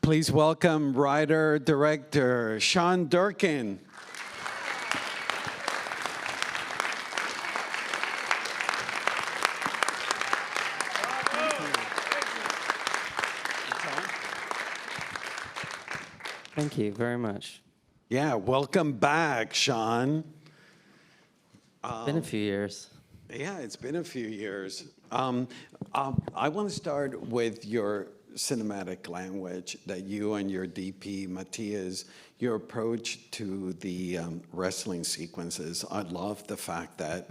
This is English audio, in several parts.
Please welcome writer-director Sean Durkin. Thank you very much. Yeah, welcome back, Sean. It's been a few years. Yeah, it's been a few years. I want to start with your cinematic language that you and your DP, Matthias, your approach to the wrestling sequences. I love the fact that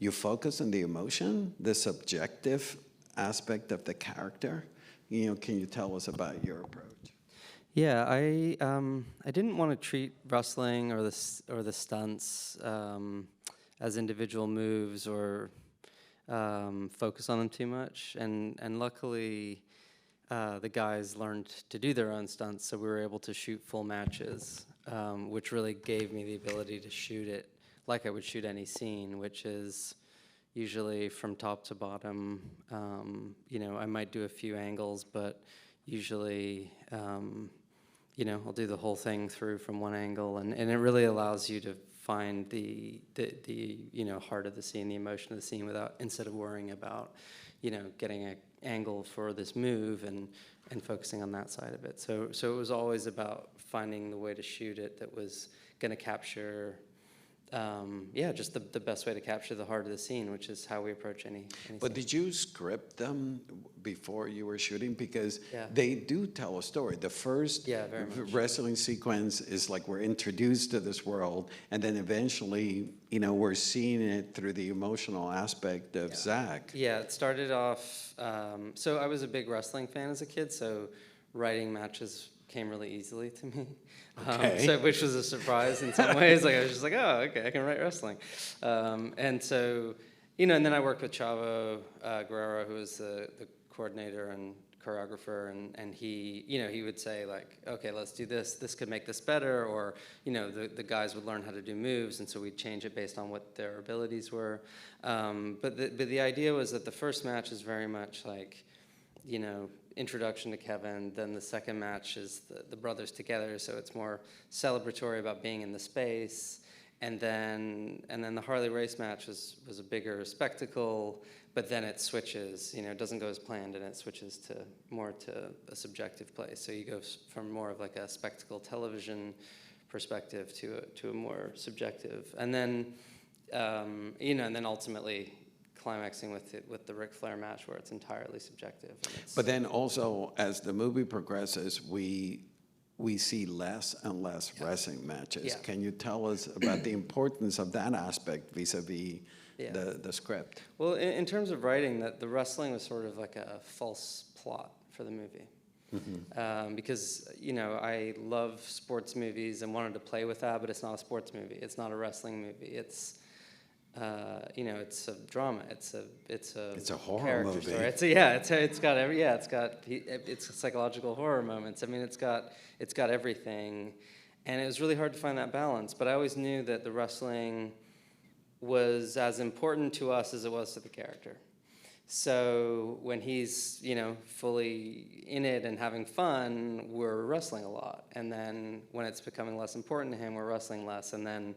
you focus on the emotion, the subjective aspect of the character. You know, can you tell us about your approach? Yeah, I didn't want to treat wrestling or the stunts as individual moves or focus on them too much. And luckily, the guys learned to do their own stunts, so we were able to shoot full matches, which really gave me the ability to shoot it like I would shoot any scene, which is usually from top to bottom. You know, I might do a few angles, but usually, you know, I'll do the whole thing through from one angle, and it really allows you to find the you know, heart of the scene, the emotion of the scene, instead of worrying about, you know, getting an angle for this move and focusing on that side of it. So it was always about finding the way to shoot it that was going to capture, yeah, just the best way to capture the heart of the scene, which is how we approach any But scene. did you script them before you were shooting? Because Yeah. they do tell a story. The first very much. wrestling sequence is like we're introduced to this world, and then eventually, you know, we're seeing it through the emotional aspect of Zach. Yeah, it started off, so I was a big wrestling fan as a kid, so writing matches came really easily to me, Okay. which was a surprise in some ways. Like I was just like, oh, okay, I can write wrestling. And so, you know, and then I worked with Chavo Guerrero, who was the coordinator and choreographer, and he, you know, he would say like, okay, let's do this. This could make this better, or you know, the guys would learn how to do moves, and so we'd change it based on what their abilities were. But the idea was that the first match is very much like, you know, introduction to Kevin. Then the second match is the brothers together, so it's more celebratory about being in the space. And then the Harley race match was a bigger spectacle, but then it switches, you know, it doesn't go as planned, and it switches to more to a subjective place. So you go from more of like a spectacle television perspective to a more subjective. And then, you know, and then ultimately climaxing with the Ric Flair match where it's entirely subjective. And But then also, as the movie progresses, we see less and less wrestling matches. Yeah. Can you tell us about the importance of that aspect vis-a-vis the script? Well, in terms of writing, that the wrestling was sort of like a false plot for the movie. Mm-hmm. Because, you know, I love sports movies and wanted to play with that, but it's not a sports movie. It's not a wrestling movie. It's you know, it's a drama. It's a horror movie. Story. It's a psychological horror moments. I mean, it's got everything, and it was really hard to find that balance. But I always knew that the wrestling was as important to us as it was to the character. So when he's, you know, fully in it and having fun, we're wrestling a lot. And then when it's becoming less important to him, we're wrestling less. And then,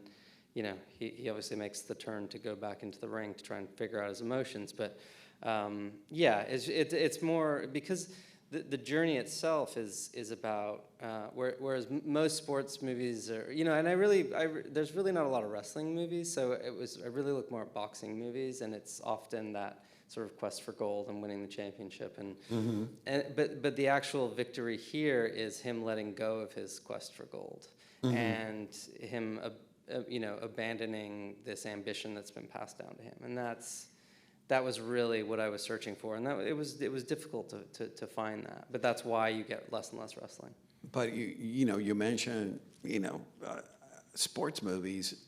you know, he obviously makes the turn to go back into the ring to try and figure out his emotions. But yeah, it's more because the journey itself is about whereas most sports movies are, you know, and there's really not a lot of wrestling movies, so I really look more at boxing movies, and it's often that sort of quest for gold and winning the championship, but the actual victory here is him letting go of his quest for gold, and him you know, abandoning this ambition that's been passed down to him, and that was really what I was searching for, and it was difficult to find that, but that's why you get less and less wrestling. But you know, you mentioned, you know, sports movies.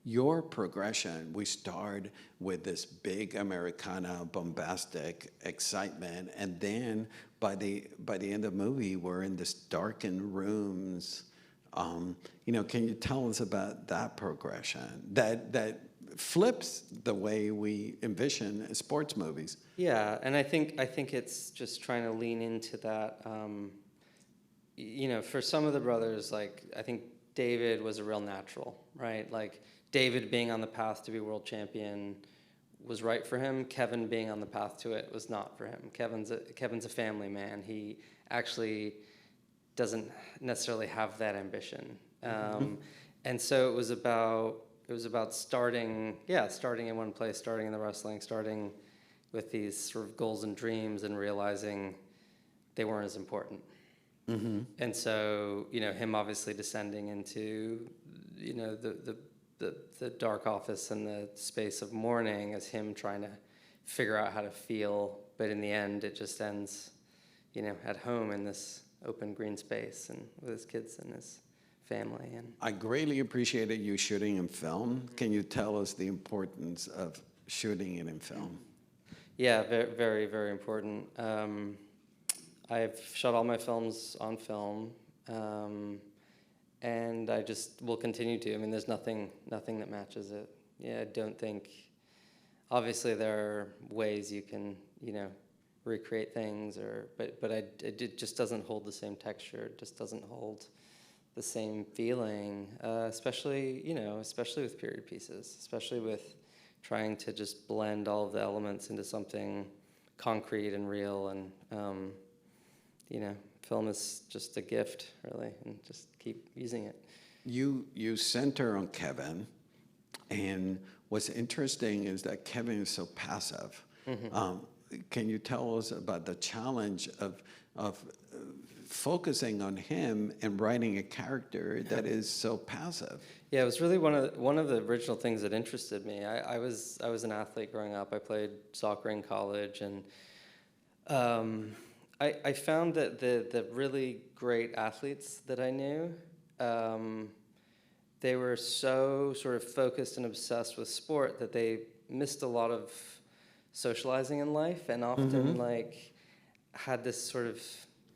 Your progression, we start with this big Americana, bombastic excitement, and then by the end of the movie, we're in this darkened rooms. You know, can you tell us about that progression that flips the way we envision sports movies? Yeah, and I think it's just trying to lean into that you know, for some of the brothers, like, I think David was a real natural, right? Like, David being on the path to be world champion was right for him. Kevin being on the path to it was not for him. Kevin's a family man. He actually doesn't necessarily have that ambition. And so it was about starting in one place, starting in the wrestling, starting with these sort of goals and dreams, and realizing they weren't as important. And so, you know, him obviously descending into, you know, the dark office and the space of mourning as him trying to figure out how to feel, but in the end it just ends, you know, at home in this open green space and with his kids and his family. And I greatly appreciated you shooting in film. Can you tell us the importance of shooting it in film? yeah, very, very, very important. I've shot all my films on film, and I just will continue to. I mean, there's nothing that matches it. Yeah, I don't think. Obviously, there are ways you can, you know, recreate things, but it just doesn't hold the same texture. It just doesn't hold the same feeling, especially with period pieces, especially with trying to just blend all of the elements into something concrete and real. And you know, film is just a gift, really, and just keep using it. You center on Kevin, and what's interesting is that Kevin is so passive. Can you tell us about the challenge of focusing on him and writing a character that is so passive? Yeah, it was really one of the original things that interested me. I was an athlete growing up. I played soccer in college, and I found that the really great athletes that I knew, they were so sort of focused and obsessed with sport that they missed a lot of socializing in life, and often like had this sort of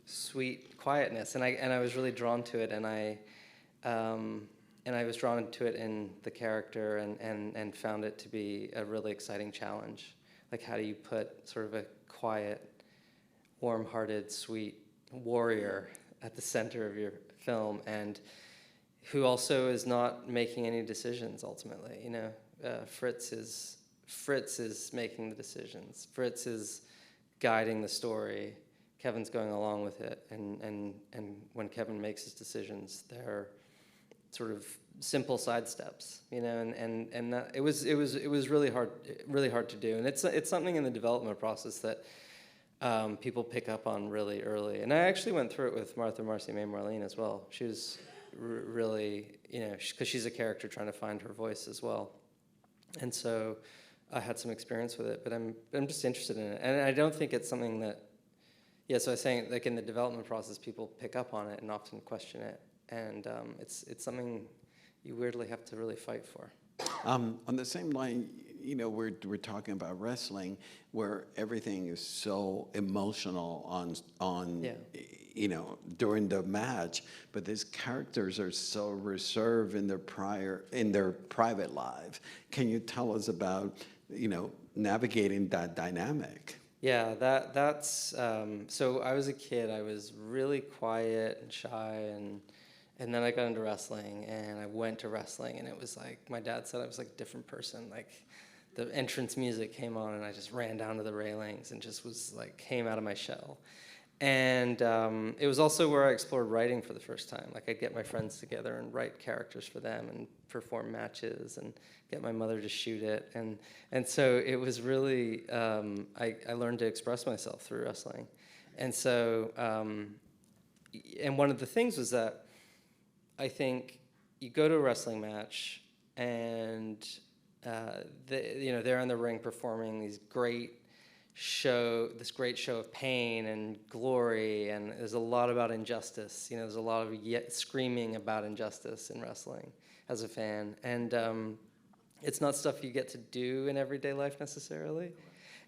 sweet quietness, and I was really drawn to it, and I was drawn to it in the character, and found it to be a really exciting challenge. Like, how do you put sort of a quiet, warm-hearted, sweet warrior at the center of your film, and who also is not making any decisions ultimately? You know, Fritz is making the decisions. Fritz is guiding the story. Kevin's going along with it, and when Kevin makes his decisions, they're sort of simple sidesteps, you know, and that, it was really hard to do, and it's something in the development process that people pick up on really early. And I actually went through it with Marcy May Marlene as well. She was really, you know, because she's a character trying to find her voice as well, and so I had some experience with it, but I'm just interested in it, and I don't think it's something that. Yeah, so I was saying, like, in the development process, people pick up on it and often question it, and it's something you weirdly have to really fight for. On the same line, you know, we're talking about wrestling, where everything is so emotional on you know, during the match, but these characters are so reserved in their private life. Can you tell us about, you know, navigating that dynamic? Yeah, that's so I was a kid. I was really quiet and shy, and then I got into wrestling, and I went to wrestling, and it was like, my dad said I was like a different person. Like, the entrance music came on, and I just ran down to the railings and just was like, came out of my shell. And it was also where I explored writing for the first time. Like, I'd get my friends together and write characters for them and perform matches and get my mother to shoot it. And so it was really, I learned to express myself through wrestling. And so, and one of the things was that I think you go to a wrestling match, and you know, they're in the ring performing this great show of pain and glory, and there's a lot about injustice. You know, there's a lot of screaming about injustice in wrestling as a fan, and it's not stuff you get to do in everyday life necessarily,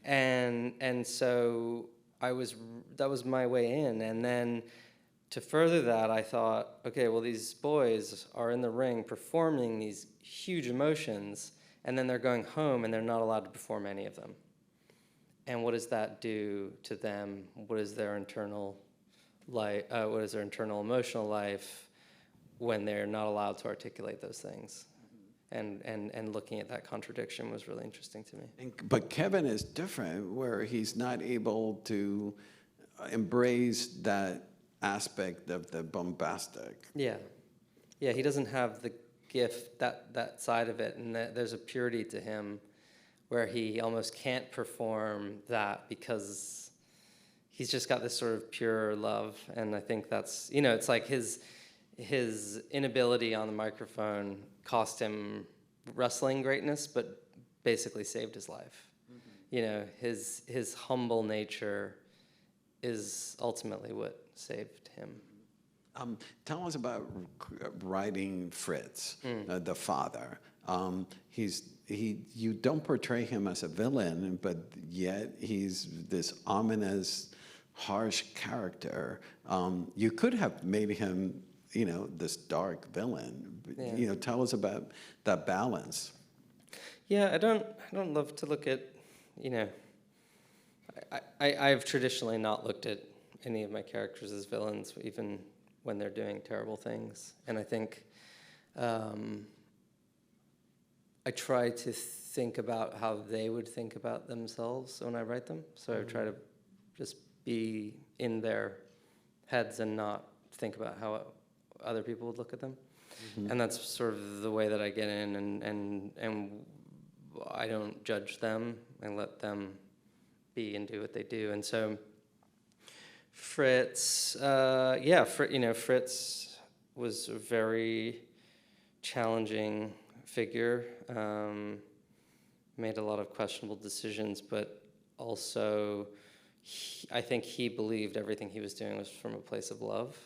and so that was my way in. And then to further that, I thought, okay, well, these boys are in the ring performing these huge emotions, and then they're going home and they're not allowed to perform any of them. And what does that do to them? What is their internal life, what is their internal emotional life when they're not allowed to articulate those things. And looking at that contradiction was really interesting to me. But Kevin is different, where he's not able to embrace that aspect of the bombastic. Yeah. Yeah, he doesn't have the gift, that side of it, and there's a purity to him where he almost can't perform that because he's just got this sort of pure love. And I think that's, it's like his inability on the microphone cost him wrestling greatness, but basically saved his life. Mm-hmm. His humble nature is ultimately what saved him. Tell us about writing Fritz, the father. You don't portray him as a villain, but yet he's this ominous, harsh character. You could have made him, this dark villain. Yeah. Tell us about that balance. Yeah, I don't love to look at, I've traditionally not looked at any of my characters as villains, even when they're doing terrible things. And I think I try to think about how they would think about themselves when I write them. So I try to just be in their heads and not think about how other people would look at them. Mm-hmm. And that's sort of the way that I get in, and I don't judge them. I let them be and do what they do. And so Fritz, Fritz was a very challenging figure, made a lot of questionable decisions, but also I think he believed everything he was doing was from a place of love.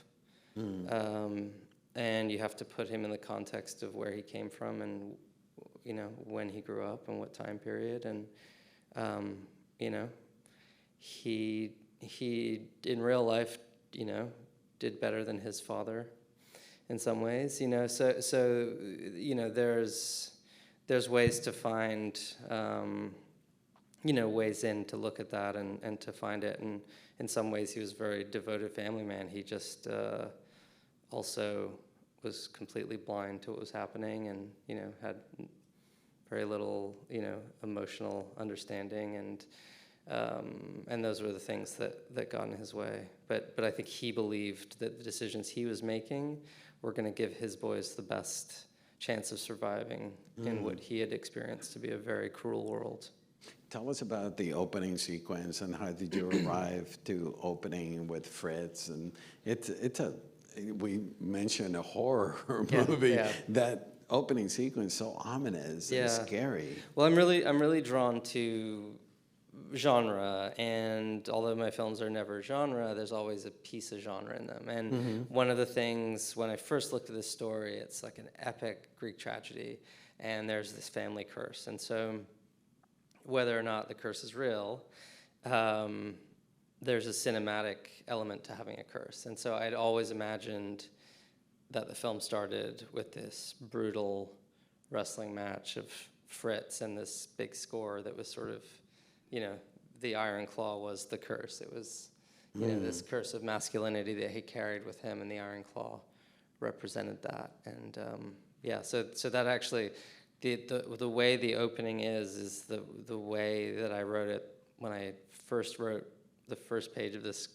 And you have to put him in the context of where he came from and, when he grew up and what time period. And, he in real life, did better than his father in some ways, so there's ways to find, ways in to look at that and to find it. And in some ways he was a very devoted family man. He just also was completely blind to what was happening and, had very little, emotional understanding, and those were the things that got in his way. But I think he believed that the decisions he was making were going to give his boys the best chance of surviving in what he had experienced to be a very cruel world. Tell us about the opening sequence and how did you arrive to opening with Fritz? And we mentioned a horror movie. Yeah. That opening sequence so ominous and scary. Well, I'm really drawn to genre, and although my films are never genre, there's always a piece of genre in them. And one of the things, when I first looked at this story, it's like an epic Greek tragedy, and there's this family curse. And so whether or not the curse is real, there's a cinematic element to having a curse. And so I'd always imagined that the film started with this brutal wrestling match of Fritz and this big score that was sort of, the Iron Claw was the curse. It was, this curse of masculinity that he carried with him, and the Iron Claw represented that. And so that actually, the way the opening is the way that I wrote it when I first wrote the first page of this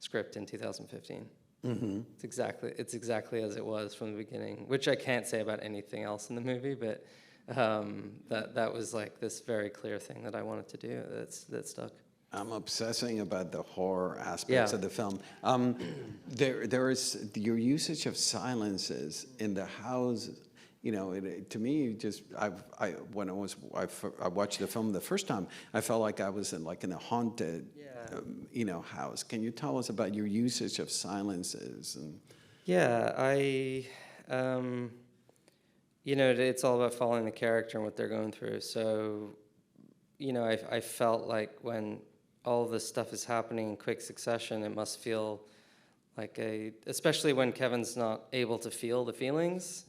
script in 2015. Mm-hmm. It's exactly as it was from the beginning, which I can't say about anything else in the movie, but that was like this very clear thing that I wanted to do that stuck. I'm obsessing about the horror aspects of the film. There is your usage of silences in the house. To me, when I watched the film the first time, I felt like I was in a haunted, house. Can you tell us about your usage of silences? It's all about following the character and what they're going through. So, I felt like when all of this stuff is happening in quick succession, it must feel like especially when Kevin's not able to feel the feelings,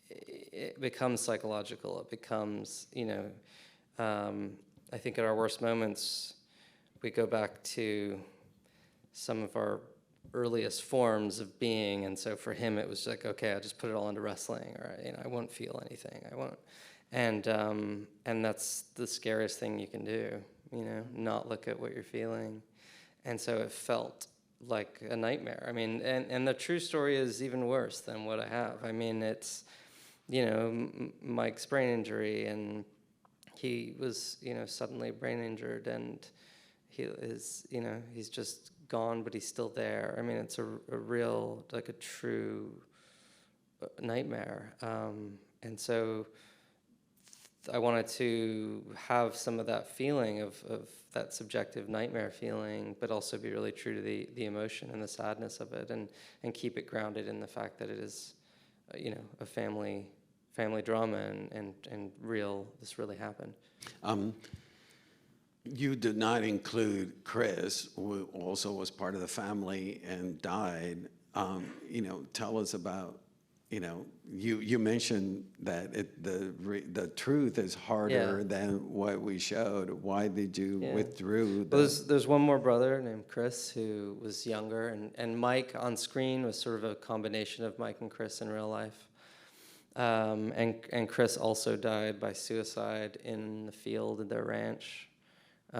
it becomes psychological. It becomes, I think at our worst moments, we go back to some of our earliest forms of being, and so for him it was like, okay, I'll just put it all into wrestling, or I won't feel anything, I won't, and that's the scariest thing you can do, not look at what you're feeling, and so it felt like a nightmare. I mean, and the true story is even worse than what I have. I mean, it's Mike's brain injury, and he was suddenly brain injured, and he's just gone, but he's still there. I mean, it's a real, like a true nightmare. And so I wanted to have some of that feeling of that subjective nightmare feeling, but also be really true to the emotion and the sadness of it, and keep it grounded in the fact that it is, a family drama, and real. This really happened. You did not include Chris, who also was part of the family and died. Tell us about, you mentioned that the truth is harder than what we showed. Why did you withdrew? Well, there's one more brother named Chris who was younger, and Mike on screen was sort of a combination of Mike and Chris in real life. And Chris also died by suicide in the field at their ranch. Had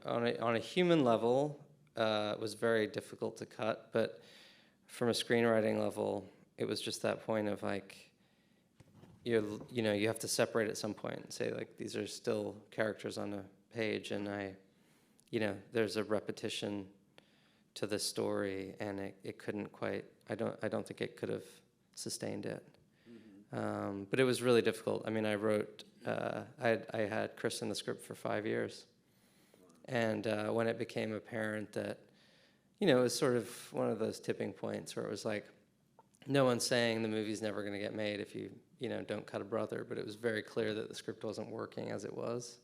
on a human level, it was very difficult to cut, but from a screenwriting level, it was just that point of like, you have to separate at some point and say, like, these are still characters on a page, and there's a repetition to the story, and it couldn't quite. I don't think it could have sustained it. But it was really difficult. I mean, I wrote. I had Chris in the script for 5 years, and when it became apparent that, it was sort of one of those tipping points where it was like, no one's saying the movie's never going to get made if you don't cut a brother, but it was very clear that the script wasn't working as it was,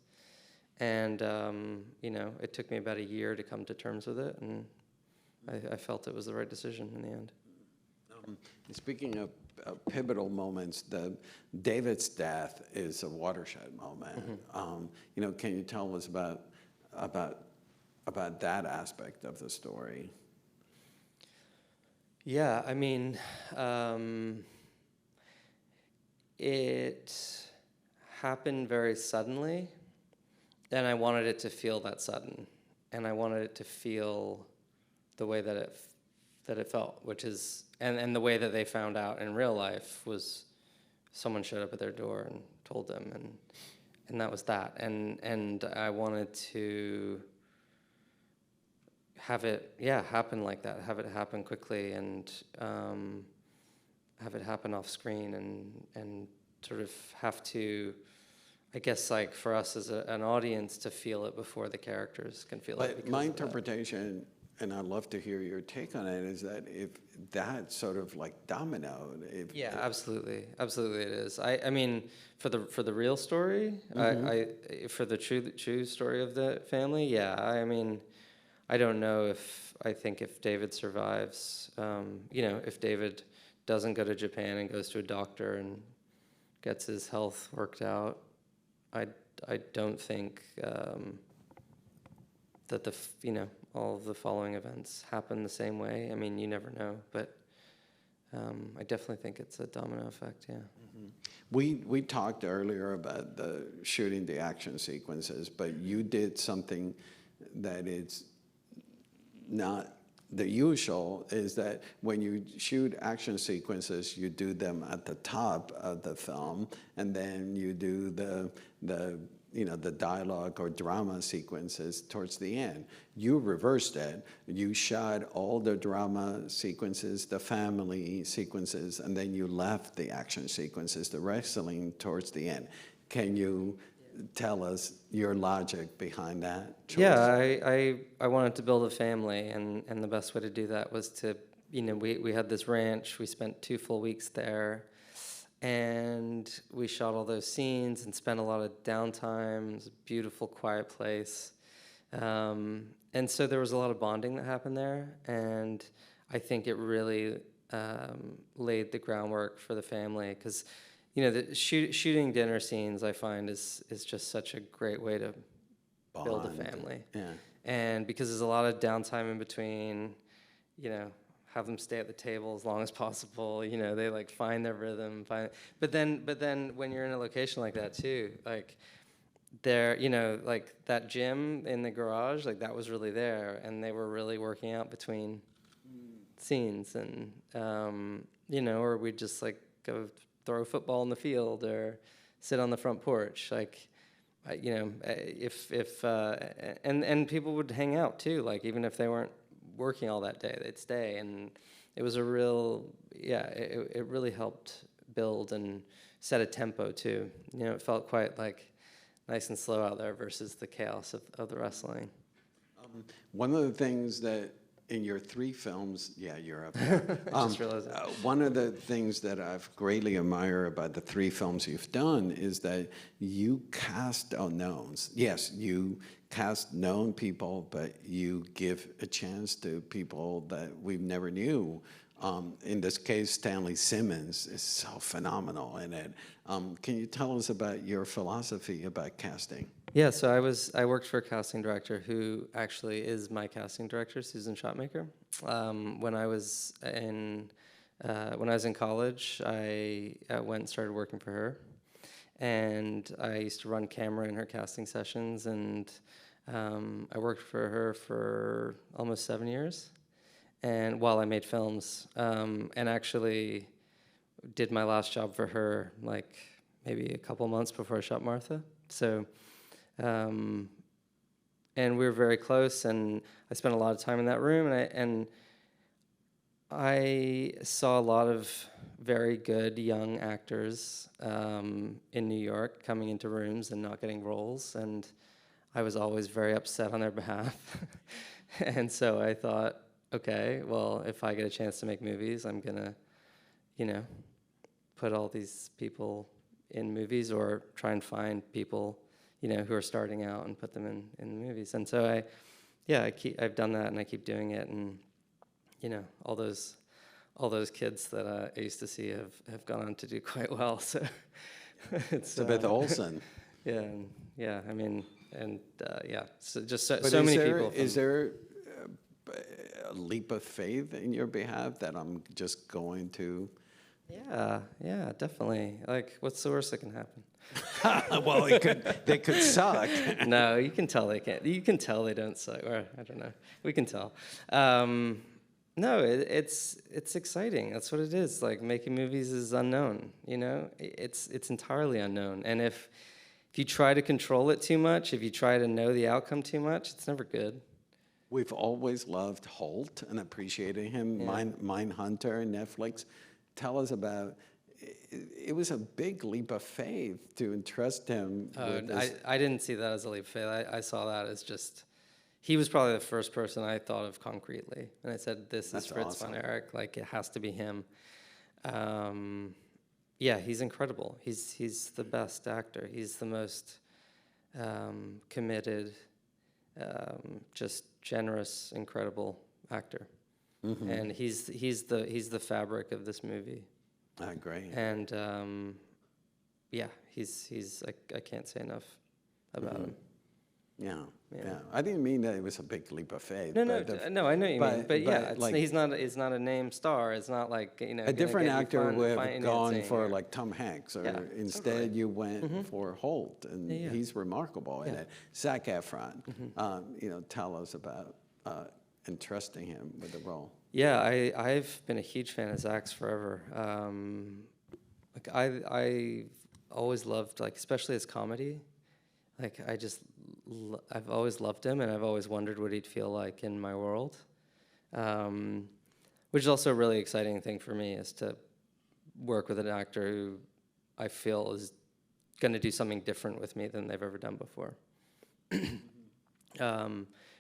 and it took me about a year to come to terms with it, and I felt it was the right decision in the end. Speaking of pivotal moments, David's death is a watershed moment. Mm-hmm. Can you tell us about that aspect of the story? Yeah, I mean, it happened very suddenly, and I wanted it to feel that sudden, and I wanted it to feel the way that it felt, which is, and the way that they found out in real life was someone showed up at their door and told them, and that was that, and I wanted to have it happen like that, have it happen quickly, and have it happen off screen, and sort of have to, I guess, like for us as an audience, to feel it before the characters can feel it. But my interpretation, and I'd love to hear your take on it, is that if that sort of like dominoed. Absolutely it is. I mean, for the real story, mm-hmm. For the true story of the family, I mean, I don't know I think if David survives, if David doesn't go to Japan and goes to a doctor and gets his health worked out, I don't think that all of the following events happen the same way. I mean, you never know, but I definitely think it's a domino effect, yeah. Mm-hmm. We talked earlier about the shooting the action sequences, but you did something that is not the usual, is that when you shoot action sequences, you do them at the top of the film, and then you do the dialogue or drama sequences towards the end. You reversed it. You shot all the drama sequences, the family sequences, and then you left the action sequences, the wrestling, towards the end. Can you tell us your logic behind that choice? Yeah, I wanted to build a family, and the best way to do that was to, we had this ranch. We spent 2 full weeks there, and we shot all those scenes and spent a lot of downtime. It was a beautiful, quiet place. And so there was a lot of bonding that happened there, and I think it really laid the groundwork for the family, because the shooting dinner scenes, I find, is just such a great way to build a bond. family. Yeah. And because there's a lot of downtime in between, you know, have them stay at the table as long as possible. You know, they like find their rhythm. But then when you're in a location like that too, like there, you know, like that gym in the garage, like that was really there, and they were really working out between scenes, and you know, or we'd just like go throw a football in the field or sit on the front porch, like. You know, and people would hang out too. Like even if they weren't working all that day, they'd stay, and it was a real, yeah. It really helped build and set a tempo too. You know, it felt quite like nice and slow out there versus the chaos of the wrestling. One of the things that in your 3 films, yeah, you're up there. Just realized that. One of the things that I've greatly admired about the 3 films you've done is that you cast unknowns. Yes, you cast known people, but you give a chance to people that we never knew. In this case, Stanley Simmons is so phenomenal in it. Can you tell us about your philosophy about casting? Yeah, so I worked for a casting director who actually is my casting director, Susan Shotmaker. When I was in college, I went and started working for her, and I used to run camera in her casting sessions, and I worked for her for almost 7 years, and while I made films, and actually did my last job for her like maybe a couple months before I shot Martha. So. And we were very close, and I spent a lot of time in that room, and I saw a lot of very good young actors in New York coming into rooms and not getting roles, and I was always very upset on their behalf. And so I thought, okay, well, if I get a chance to make movies, I'm gonna, you know, put all these people in movies or try and find people, you know, who are starting out and put them in the movies. And so I've done that, and I keep doing it, and you know, all those kids that I used to see have gone on to do quite well. So it's Elizabeth Olsen. Yeah. I mean, and yeah. So just so But many people. Is there a leap of faith in your behalf that I'm just going to? Yeah, definitely. Like, what's the worst that can happen? Well, they could suck. No, you can tell they can't. You can tell they don't suck. Or I don't know. We can tell. No, it's exciting. That's what it is. Like making movies is unknown. You know, it's entirely unknown. And if you try to control it too much, if you try to know the outcome too much, it's never good. We've always loved Holt and appreciated him. Yeah. Mindhunter, Netflix. Tell us about. It was a big leap of faith to entrust him. With this. I didn't see that as a leap of faith. I saw that as just, he was probably the first person I thought of concretely. And I said, this is Fritz awesome. von Erich, like it has to be him. Yeah, he's incredible. He's the best actor. He's the most committed, just generous, incredible actor. Mm-hmm. And he's the fabric of this movie. Great. And yeah, he's I can't say enough about him. Yeah. I didn't mean that it was a big leap of faith. No, I know what you mean. But yeah, like, he's not a named star. It's not like, you know, a different actor would have gone financing for like Tom Hanks, or instead you went for Holt, and he's remarkable in it. Zac Efron, you know, tell us about entrusting him with the role. Yeah, I've been a huge fan of Zach's forever. Like I always loved, like, especially his comedy. Like I've always loved him, and I've always wondered what he'd feel like in my world. Which is also a really exciting thing for me, is to work with an actor who I feel is going to do something different with me than they've ever done before.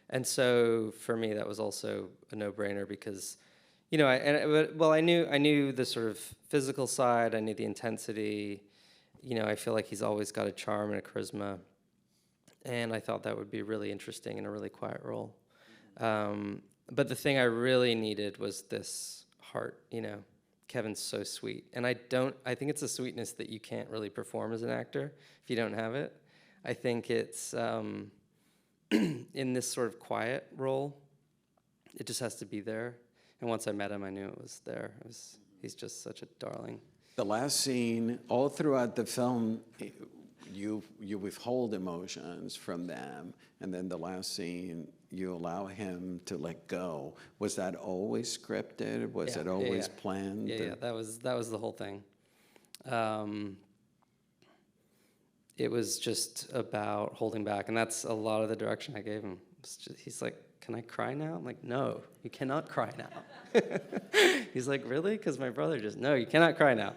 And so for me, that was also a no-brainer, because, you know, I knew the sort of physical side, I knew the intensity. You know, I feel like he's always got a charm and a charisma, and I thought that would be really interesting in a really quiet role. But the thing I really needed was this heart. You know, Kevin's so sweet, and I think it's a sweetness that you can't really perform as an actor if you don't have it. I think it's in this sort of quiet role. It just has to be there. And once I met him, I knew it was there. He's just such a darling. The last scene, all throughout the film, you withhold emotions from them, and then the last scene, you allow him to let go. Was that always scripted? Was it always planned? Yeah, that was the whole thing. It was just about holding back, and that's a lot of the direction I gave him. He's like, "Can I cry now?" I'm like, "No, you cannot cry now." He's like, "Really?" Because my brother just, "No, you cannot cry now."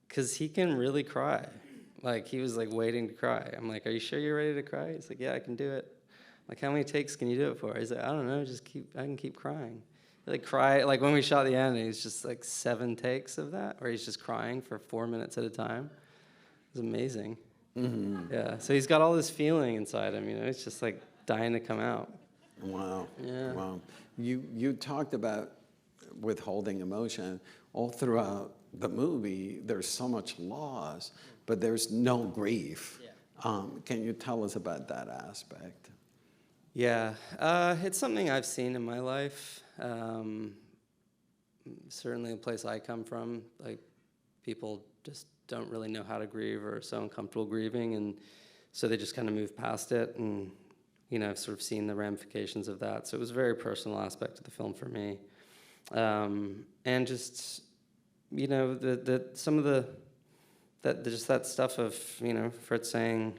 Because he can really cry. Like, he was like waiting to cry. I'm like, "Are you sure you're ready to cry?" He's like, "Yeah, I can do it." Like, "How many takes can you do it for?" He's like, "I don't know, I can keep crying." He like cry, like when we shot the end, he's just like 7 takes of that, where he's just crying for 4 minutes at a time. It was amazing. Mm-hmm. Yeah, so he's got all this feeling inside him, it's just like dying to come out. Wow. Yeah. Wow. You talked about withholding emotion. All throughout the movie, there's so much loss, but there's no grief. Yeah. Can you tell us about that aspect? Yeah, it's something I've seen in my life. Certainly the place I come from, like, people just don't really know how to grieve or are so uncomfortable grieving, and so they just kind of move past it, and I've sort of seen the ramifications of that. So it was a very personal aspect of the film for me, and just some of that stuff of Fritz saying,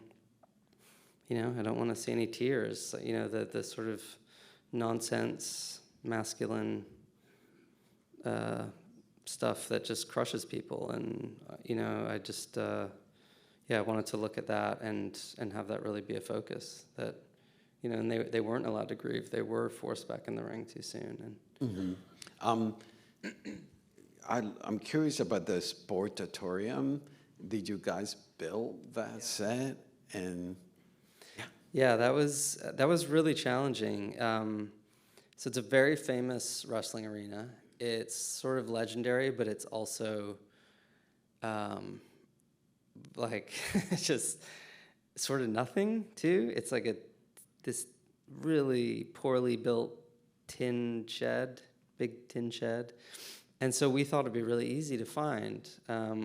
I don't want to see any tears. The sort of nonsense, masculine stuff that just crushes people. And, I just, I wanted to look at that and have that really be a focus. That, and they weren't allowed to grieve. They were forced back in the ring too soon. And I'm curious about the sportatorium. Did you guys build that set? And yeah, that was really challenging. So it's a very famous wrestling arena. It's sort of legendary, but it's also like just sort of nothing too. It's like this really poorly built big tin shed. And so we thought it'd be really easy to find.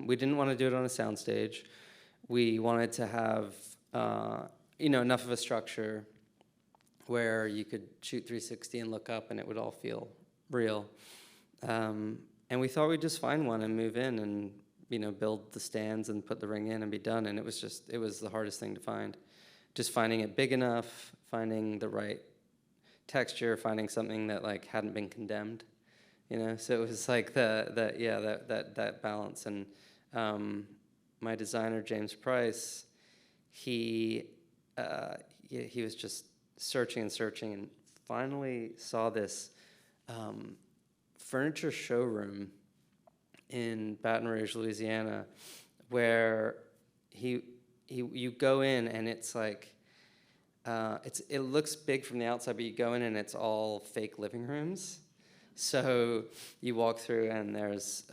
We didn't want to do it on a soundstage. We wanted to have enough of a structure where you could shoot 360 and look up and it would all feel real. And we thought we'd just find one and move in and build the stands and put the ring in and be done. And it was the hardest thing to find. Just finding it big enough, finding the right texture, finding something that like hadn't been condemned. So it was like that balance. And my designer, James Price, he was just searching and finally saw this furniture showroom in Baton Rouge, Louisiana, where you go in and it's like it looks big from the outside, but you go in and it's all fake living rooms. So you walk through and there's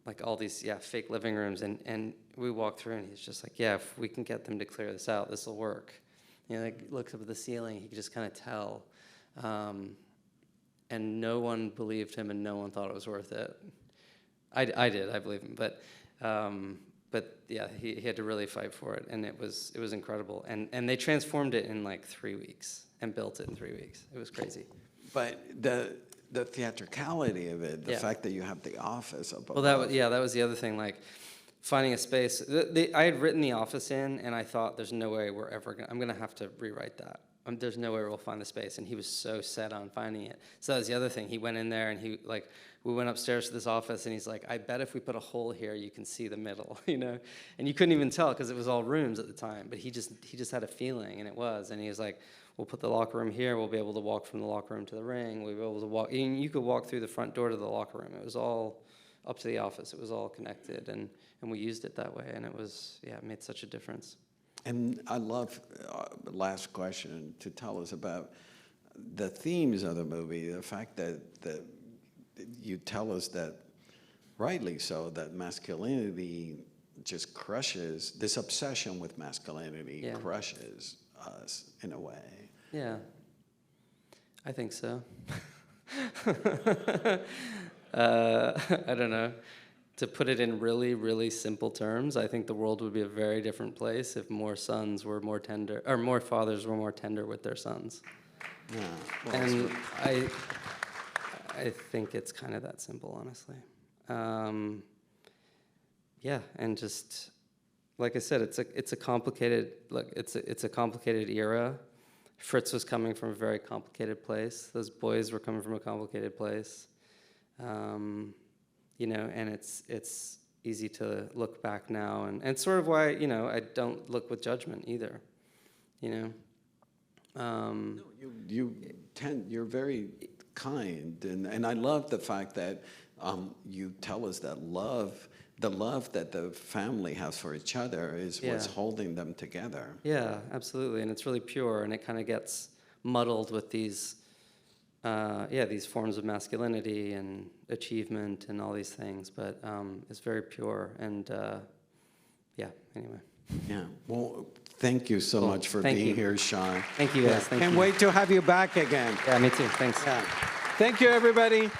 like all these fake living rooms, and we walk through and he's just like, yeah, if we can get them to clear this out, this will work. Like looks up at the ceiling, he could just kind of tell, and no one believed him and no one thought it was worth it. I did, I believe him, but yeah, he had to really fight for it, and it was incredible, and they transformed it in like 3 weeks and built it in 3 weeks. It was crazy. But the theatricality of it, the fact that you have the office up above. Well, that was the other thing, like finding a space. I had written the office in, and I thought, there's no way I'm gonna have to rewrite that. There's no way we'll find the space, and he was so set on finding it. So that was the other thing. He went in there, and we went upstairs to this office, and he's like, I bet if we put a hole here, you can see the middle, And you couldn't even tell because it was all rooms at the time, but he just had a feeling, and it was, and he was like, we'll put the locker room here, we'll be able to walk from the locker room to the ring, we'll be able to walk, and you could walk through the front door to the locker room. It was all up to the office. It was all connected, and we used it that way, and it made such a difference. And I love, last question, to tell us about the themes of the movie, the fact that you tell us that, rightly so, that masculinity just crushes, this obsession with masculinity Yeah. crushes us in a way. Yeah, I think so. I don't know. To put it in really, really simple terms, I think the world would be a very different place if more sons were more tender, or more fathers were more tender with their sons. Yeah, well, And I think it's kind of that simple, honestly. Yeah, and just like I said, it's a complicated it's a complicated era. Fritz was coming from a very complicated place. Those boys were coming from a complicated place. You know, and it's easy to look back now, and it's sort of why, you know, I don't look with judgment either. You know. No, you're very kind, and I love the fact that you tell us that the love that the family has for each other is what's holding them together. Yeah, absolutely, and it's really pure, and it kind of gets muddled with these forms of masculinity and achievement and all these things, but it's very pure, and anyway. Yeah, well, thank you so much for being here, Sean. Thank you, guys. Thank you. Can't wait to have you back again. Yeah, me too. Thanks. Yeah. Thank you, everybody.